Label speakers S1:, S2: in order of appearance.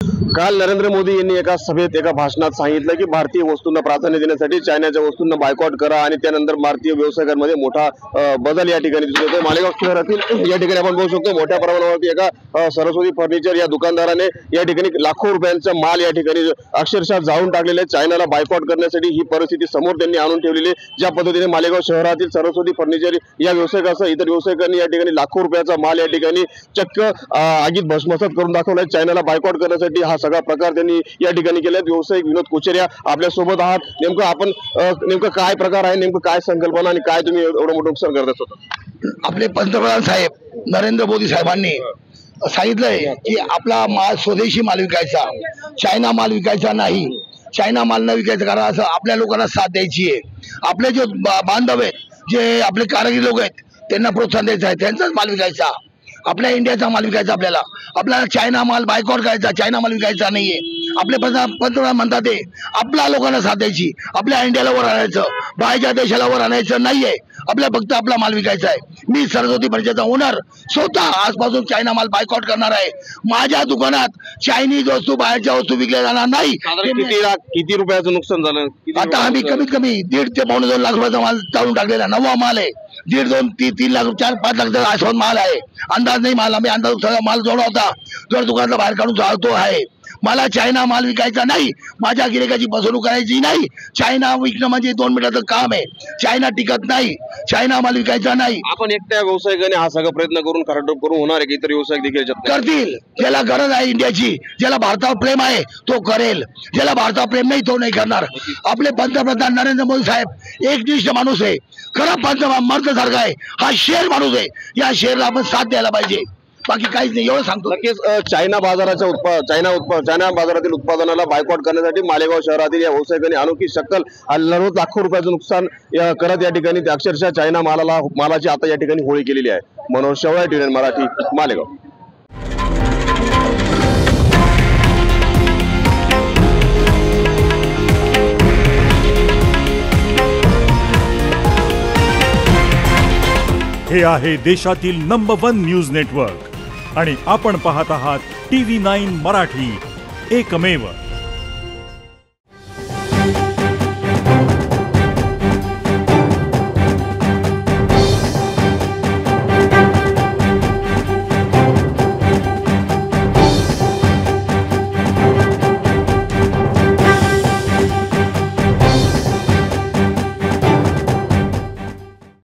S1: काल नरेंद्र मोदी यांनी एका सभेत एका भाषणात सांगितलं की भारतीय वस्तूंना प्राधान्य देण्यासाठी चायनाच्या वस्तूंना बायकॉट करा आणि त्यानंतर भारतीय व्यवसायिकांमध्ये मोठा बदल या ठिकाणी दिसून येतो। मालेगाव शहरातील या ठिकाणी आपण बघू शकतो मोठ्या प्रमाणावरती एका सरस्वती फर्निचर या दुकानदाराने या ठिकाणी लाखो रुपयांचा माल या ठिकाणी अक्षरशः जाळून टाकलेला आहे। चायनाला बायकॉट करण्यासाठी ही परिस्थिती समोर त्यांनी आणून ठेवलेली आहे। ज्या पद्धतीने मालेगाव शहरातील सरस्वती फर्निचर या व्यावसायिकासह इतर व्यावसायिकांनी या ठिकाणी लाखो रुपयाचा माल या ठिकाणी चक्क आगीत भस्मसात करून दाखवलाय। चायनाला बायकॉट करण्यासाठी हा सगळा प्रकार त्यांनी या ठिकाणी केलाय। व्यावसायिक विनोद कोचेरिया आपल्या सोबत आहात। नेमकं काय प्रकार आहे, नेमकं काय संकल्पना आणि काय तुम्ही एवढं मोठं नुकसान करत होता?
S2: आपले पंतप्रधान साहेब नरेंद्र मोदी साहेबांनी सांगितलंय की आपला माल स्वदेशी माल विकायचा, चायना माल विकायचा नाही। चायना माल न विकायचा, कारण असं आपल्या लोकांना साथ द्यायची आहे। आपले जे बांधव आहेत, जे आपले कारागीर लोक आहेत, त्यांना प्रोत्साहन द्यायचं आहे, त्यांचाच माल विकायचा। आपल्या इंडियाचा माल विकायचा, आपल्याला चायना माल बायकॉट करायचा, चायना माल विकायचा नाहीये। आपले पंतप्रधान म्हणतात ते आपल्या लोकांना साथ द्यायची, आपल्या इंडियाला वर आणायचं, बाहेरच्या देशाला वर आणायचं नाहीये। आपल्या फक्त आपला माल विकायचा आहे। मी सरस्वती फर्निचरचा ओनर स्वतः आजपासून चायना माल बायकॉट करणार आहे। माझ्या दुकानात चायनीज वस्तू, बाहेरच्या वस्तू विकल्या जाणार नाही।
S1: किती रुपयाचं नुकसान झालं?
S2: आता आम्ही कमीत कमी 1.5 ते 2.5 लाख रुपयाचा माल चालून टाकलेला, नवा माल आहे। 1.5, 2, 3 लाख, 4-5 लाख आसपास माल आहे। अंदाज नाही माल, आम्ही अंदाज सगळा माल जोडा होता, जर दुकानात बाहेर काढून जाळतो आहे। मला चायना माल विकायचा नाही, माझ्या गिरायकाची फसवणूक करायची नाही। चायना विकणं म्हणजे 2 मिनिटाचं काम आहे। चायना टिकत नाही, चायना माल विकायचा नाही।
S1: आपण एकट्या व्यावसायिकाने हा सगळा प्रयत्न करून खराटोप करून होणार आहे की इतर व्यावसायिक देखील
S2: करतील? ज्याला गरज आहे इंडियाची, ज्याला भारतावर प्रेम आहे तो करेल, ज्याला भारतावर प्रेम नाही तो नाही करणार। आपले पंतप्रधान नरेंद्र मोदी साहेब एकनिष्ठ माणूस आहे, खरा पंतप्रधान मर्द सारखा आहे, हा शेर माणूस आहे। या शेरला आपण साथ द्यायला पाहिजे, बाकी काहीच नाही, एवढं सांगतो।
S1: नक्कीच चायना बाजारातील उत्पादनाला बायकॉट करण्यासाठी मालेगाव शहरातील या व्यावसायिकांनी अनोखी शक्कल लाखो रुपयाचं नुकसान करत या ठिकाणी अक्षरशः चायना मालाची आता या ठिकाणी होळी केलेली आहे। मनोज शेवाळे, TVN मराठी, मालेगाव।
S3: हे आहे देशातील नंबर 1 न्यूज नेटवर्क आणि आपण पाहत आहात TV9 मराठी, एकमेव।